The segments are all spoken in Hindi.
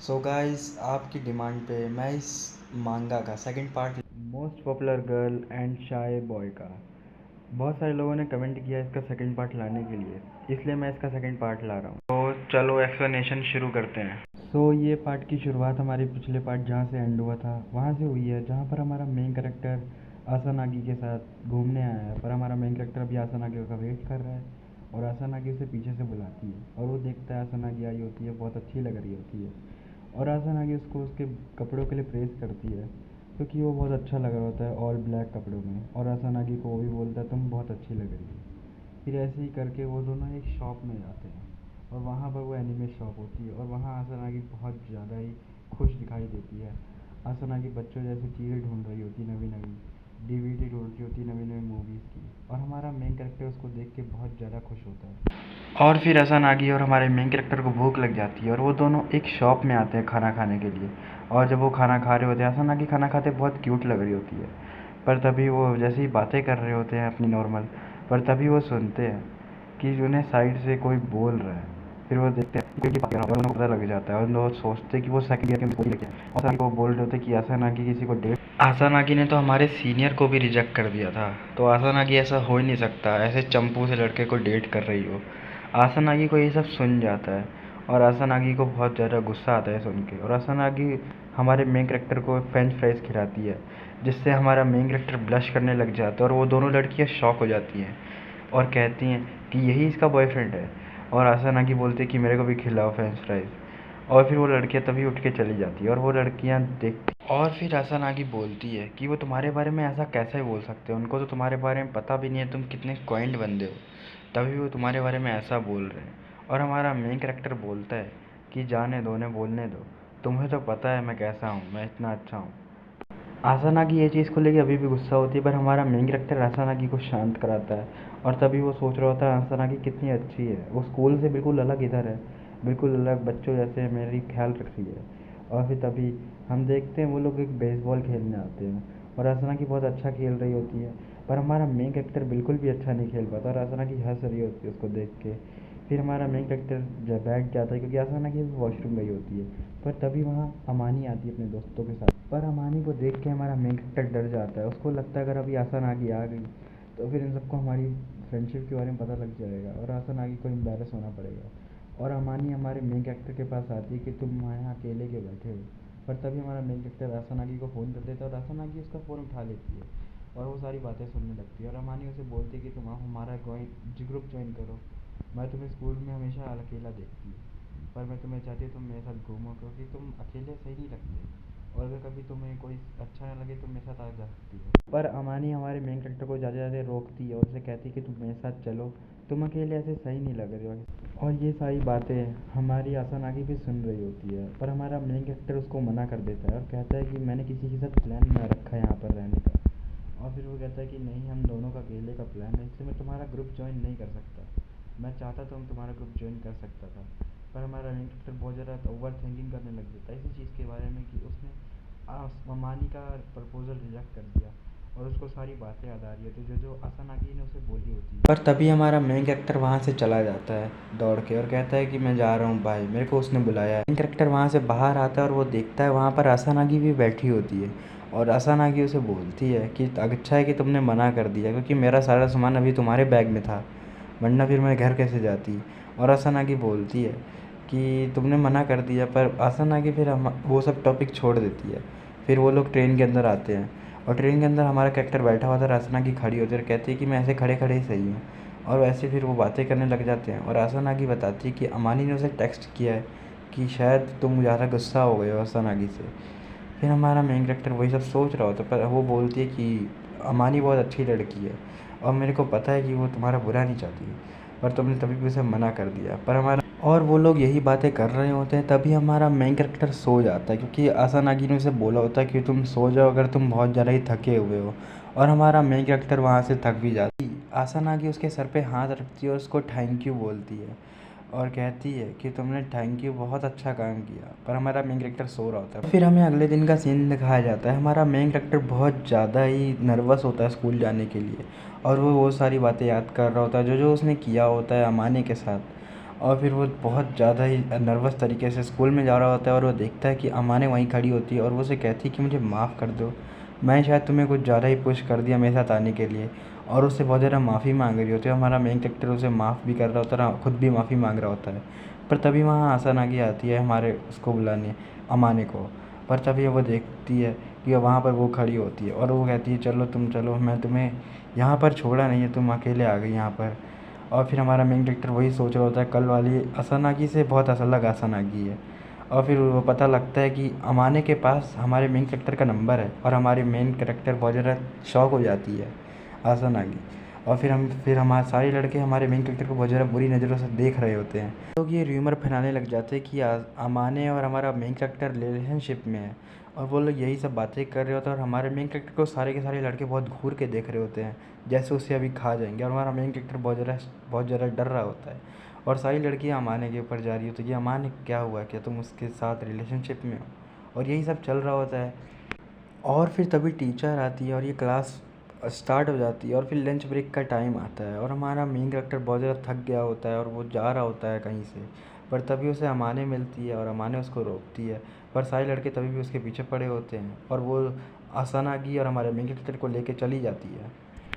सो गाइस आपकी डिमांड पे मैं इस मांगा का second part most popular girl and shy boy का बहुत सारे लोगों ने कमेंट किया इसका सेकंड पार्ट लाने के लिए, इसलिए मैं इसका सेकंड पार्ट ला रहा हूँ। तो चलो एक्सप्लेनेशन शुरू करते हैं। ये पार्ट की शुरुआत हमारे पिछले पार्ट जहाँ से एंड हुआ था वहाँ से हुई है, जहाँ पर हमारा मेन कैरेक्टर आसानागी के साथ घूमने आया है, पर हमारा मेन कैरेक्टर अभी आसानागी का वेट कर रहा है और आसानागी उसे पीछे से बुलाती है और वो देखता है आसानागी आई होती है, बहुत अच्छी लग रही होती है और आसानागी उसको उसके कपड़ों के लिए प्रेज़ करती है क्योंकि वो बहुत अच्छा लग रहा होता है ऑल ब्लैक कपड़ों में, और आसानागी को वो भी बोलता है तुम बहुत अच्छी लग रही हो। फिर ऐसे ही करके वो दोनों एक शॉप में जाते हैं और वहाँ पर वो एनिमे शॉप होती है और वहाँ आसानागी बहुत ज़्यादा ही खुश दिखाई देती है। आसानागी बच्चों जैसी चीज़ें ढूंढ रही होती नवी नवी डीवीडी ढूंढ रही होती नवी नवी मूवीज़ की, और हमारा मेन कैरेक्टर उसको देख के बहुत ज़्यादा खुश होता है। और फिर आसानागी और हमारे मेन कैरेक्टर को भूख लग जाती है और वो दोनों एक शॉप में आते हैं खाना खाने के लिए। और जब वो खाना खा रहे होते हैं आसानागी खाना खाते बहुत क्यूट लग रही होती है, पर तभी वो जैसे ही बातें कर रहे होते हैं अपनी नॉर्मल, पर तभी वो सुनते हैं कि उन्हें साइड से कोई बोल रहा है। फिर वो देखते हैं कि कोई बात कर रहा है और उनको पता लग जाता है और वो सोचते हैं कि वो सेकंड ईयर के स्कूल लेके और आसानागी को बोल रहे होते हैं कि आसानागी किसी को डेट। आसानागी ने तो हमारे सीनियर को भी रिजेक्ट कर दिया था, तो आसानागी ऐसा हो ही नहीं सकता ऐसे चंपू से लड़के को डेट कर रही हो। आसानागी को ये सब सुन जाता है और आसानागी को बहुत ज़्यादा गुस्सा आता है सुन के, और आसानागी हमारे मेन कैरेक्टर को फ्रेंच फ्राइज़ खिलाती है जिससे हमारा मेन कैरेक्टर ब्लश करने लग जाता है और वो दोनों लड़कियां शॉक हो जाती हैं और कहती हैं कि यही इसका बॉयफ्रेंड है, और आसानागी बोलती है कि मेरे को भी खिलाओ फ्रेंच फ्राइज़। और फिर वो लड़कियां तभी उठ के चली जाती है और वो लड़कियां देखती और फिर आसानागी बोलती है कि वो तुम्हारे बारे में ऐसा कैसे बोल सकते हो, उनको तो तुम्हारे बारे में पता भी नहीं है तुम कितने क्वाइंट बंदे हो, तभी वो तुम्हारे बारे में ऐसा बोल रहे हैं। और हमारा मेन कैरेक्टर बोलता है कि जाने दो, उन्हें बोलने दो, तुम्हें तो पता है मैं कैसा हूँ, मैं इतना अच्छा हूँ। आसानागी ये चीज़ को लेके अभी भी गुस्सा होती है, पर हमारा मेन कैरेक्टर आसानागी को शांत कराता है और तभी वो सोच रहा होता है आसानागी कितनी अच्छी है, वो स्कूल से बिल्कुल अलग इधर है, बिल्कुल अलग बच्चों जैसे मेरी ख्याल रख रही है। और फिर तभी हम देखते हैं वो लोग एक बेसबॉल खेलने आते हैं और आसानागी बहुत अच्छा खेल रही होती है, पर हमारा मेन कैरेक्टर बिल्कुल भी अच्छा नहीं खेल पाता और आसानागी हंस रही होती है उसको देख के। फिर हमारा मेन कैरेक्टर जब बैठ जाता है क्योंकि आसानागी वॉशरूम गई होती है, पर तभी वहाँ अमानी आती है अपने दोस्तों के साथ, पर अमानी को देख के हमारा मेन कैरेक्टर डर जाता है, उसको लगता है अगर अभी आसानागी आ गई तो फिर इन सबको हमारी फ्रेंडशिप के बारे में पता लग जाएगा और आसानागी को एम्बेरस होना पड़ेगा। और अमानी हमारे मेन कैरेक्टर के पास आती है कि तुम यहाँ अकेले क्यों बैठे हो, पर तभी हमारा मेन कैरेक्टर आसानागी को फ़ोन कर देता है और आसानागी उसका फ़ोन उठा लेती है और वो सारी बातें सुनने लगती है। और अमानी उसे बोलती है कि तुम हमारा ग्रुप ज्वाइन करो, मैं तुम्हें स्कूल में हमेशा अकेला देखती हूँ, पर मैं तुम्हें चाहती हूँ तुम मेरे साथ घूमो क्योंकि तुम अकेले सही नहीं लगते, और अगर कभी तुम्हें कोई अच्छा ना लगे तुम मेरे साथ आ जा सकती हो। पर अमानी हमारे मेन कैरेक्टर को ज़्यादा ज़्यादा रोकती है और उसे कहती है कि तुम मेरे साथ चलो, तुम अकेले ऐसे सही नहीं लग रहे हो। और ये सारी बातें हमारी आसानागी भी सुन रही होती है, पर हमारा मेन कैरेक्टर उसको मना कर देता है और कहता है कि मैंने किसी के साथ प्लान बना रखा है यहाँ पर रहने का। और फिर वो कहता है कि नहीं, हम दोनों का अकेले का प्लान है, इसलिए मैं तुम्हारा ग्रुप ज्वाइन नहीं कर सकता, मैं चाहता तो हम तुम्हारा ग्रुप ज्वाइन कर सकता था। पर हमारा मेन कैरेक्टर बहुत ज़्यादा ओवर थिंकिंग करने लग जाता है इसी चीज़ के बारे में कि उसने अमानी का प्रपोज़ल रिजेक्ट कर दिया और उसको सारी बातें याद आ रही होती है जो जो आसानागी ने उसे बोली होती है। पर तभी हमारा मेन कैरेक्टर वहाँ से चला जाता है दौड़ के और कहता है कि मैं जा रहा हूँ भाई, मेरे को उसने बुलाया है। मेन कैरेक्टर वहाँ से बाहर आता है और वो देखता है वहाँ पर आसानागी भी बैठी होती है और आसानागी उसे बोलती है कि अच्छा है कि तुमने मना कर दिया क्योंकि मेरा सारा सामान अभी तुम्हारे बैग में था, वरना फिर मैं घर कैसे जाती। और आसानागी बोलती है कि तुमने मना कर दिया, पर आसानागी फिर हम वो सब टॉपिक छोड़ देती है। फिर वो लोग ट्रेन के अंदर आते हैं और ट्रेन के अंदर हमारा कैरेक्टर बैठा हुआ था, आसानागी खड़ी होती है और कहती है कि मैं ऐसे खड़े खड़े ही सही हूँ, और वैसे फिर वो बातें करने लग जाते हैं। और आसानागी बताती है कि अमानी ने उसे टेक्स्ट किया है कि शायद तुम ज़्यादा गुस्सा हो गए हो आसानागी से। फिर हमारा मेन कैरेक्टर वही सब सोच रहा होता है, पर वो बोलती है कि अमानी बहुत अच्छी लड़की है और मेरे को पता है कि वो तुम्हारा बुरा नहीं चाहती, पर तुमने तभी भी उसे मना कर दिया। पर हमारा और वो लोग यही बातें कर रहे होते हैं तभी हमारा मेन कैरेक्टर सो जाता है क्योंकि आसानागी ने उसे बोला होता है कि तुम सो जाओ अगर तुम बहुत ज़्यादा ही थके हुए हो, और हमारा मेन कैरेक्टर वहाँ से थक भी जाती है। आसानागी उसके सर पे हाथ रखती है और उसको थैंक यू बोलती है और कहती है कि तुमने थैंक यू, बहुत अच्छा काम किया, पर हमारा मेन कैरेक्टर सो रहा होता है। फिर हमें अगले दिन का सीन दिखाया जाता है, हमारा मेन कैरेक्टर बहुत ज़्यादा ही नर्वस होता है स्कूल जाने के लिए और वो सारी बातें याद कर रहा होता है जो जो उसने किया होता है अमानी के साथ। और फिर वो बहुत ज़्यादा ही नर्वस तरीके से स्कूल में जा रहा होता है और वो देखता है कि अमाने वहीं खड़ी होती है और वो उसे कहती है कि मुझे माफ़ कर दो, मैं शायद तुम्हें कुछ ज़्यादा ही पुश कर दिया मेरे साथ आने के लिए। और उससे बहुत ज़्यादा माफ़ी मांग रही होती है। हमारा मेन कैरेक्टर उसे माफ़ भी कर रहा होता है और खुद भी माफ़ी मांग रहा होता है। पर तभी वहाँ आसानागी आती है हमारे उसको बुलाने, अमाने को। पर तभी वो देखती है कि वहाँ पर वो खड़ी होती है और वो कहती है चलो तुम चलो, मैं तुम्हें यहाँ पर छोड़ा नहीं है, तुम अकेले आ गई यहाँ पर। और फिर हमारा मेन कैरेक्टर वही सोच रहा होता है कल वाली आसानागी से बहुत अलग आसानागी है। और फिर वो पता लगता है कि अमाने के पास हमारे मेन कैरेक्टर का नंबर है और हमारे मेन कैरेक्टर बहुत ज़्यादा शॉक हो जाती है आसानागी। और फिर हमारे सारे लड़के हमारे मेन कैरेक्टर को बहुत ज़्यादा बुरी नज़रों से देख रहे होते हैं। लोग ये र्यूमर फैलाने लग जाते हैं कि अमाने और हमारा मेन कैरेक्टर रिलेशनशिप में है। और वो लोग यही सब बातें कर रहे होते हैं और हमारे मेन कैरेक्टर को सारे के सारे लड़के बहुत घूर के देख रहे होते हैं, जैसे उसे अभी खा जाएंगे। और हमारा मेन कैरेक्टर बहुत ज़्यादा डर रहा होता है। और सारी लड़कियां अमाने के ऊपर जा रही होती है कि अमाने क्या हुआ, क्या तुम उसके साथ रिलेशनशिप में हो, और यही सब चल रहा होता है। और फिर तभी टीचर आती है और ये क्लास स्टार्ट हो जाती है और फिर लंच ब्रेक का टाइम आता है और हमारा मेन कैरेक्टर बहुत ज़्यादा थक गया होता है और वो जा रहा होता है कहीं से। पर तभी उसे अमाने मिलती है और अमाने उसको रोकती है। पर सारे लड़के तभी भी उसके पीछे पड़े होते हैं और वो आसानागी और हमारे मेन कैरेक्टर को लेके चली जाती है।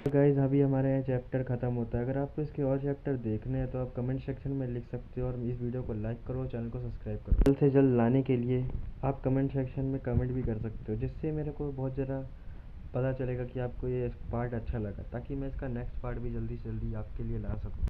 तो गाइज़ अभी हमारे यहाँ चैप्टर ख़त्म होता है। अगर आपको इसके और चैप्टर देखने हैं तो आप कमेंट सेक्शन में लिख सकते हो और इस वीडियो को लाइक करो, चैनल को सब्सक्राइब करो। जल्द से जल्द लाने के लिए आप कमेंट सेक्शन में कमेंट भी कर सकते हो, जिससे मेरे को बहुत ज़्यादा पता चलेगा कि आपको ये पार्ट अच्छा लगा, ताकि मैं इसका नेक्स्ट पार्ट भी जल्दी से जल्दी आपके लिए ला सकूँ।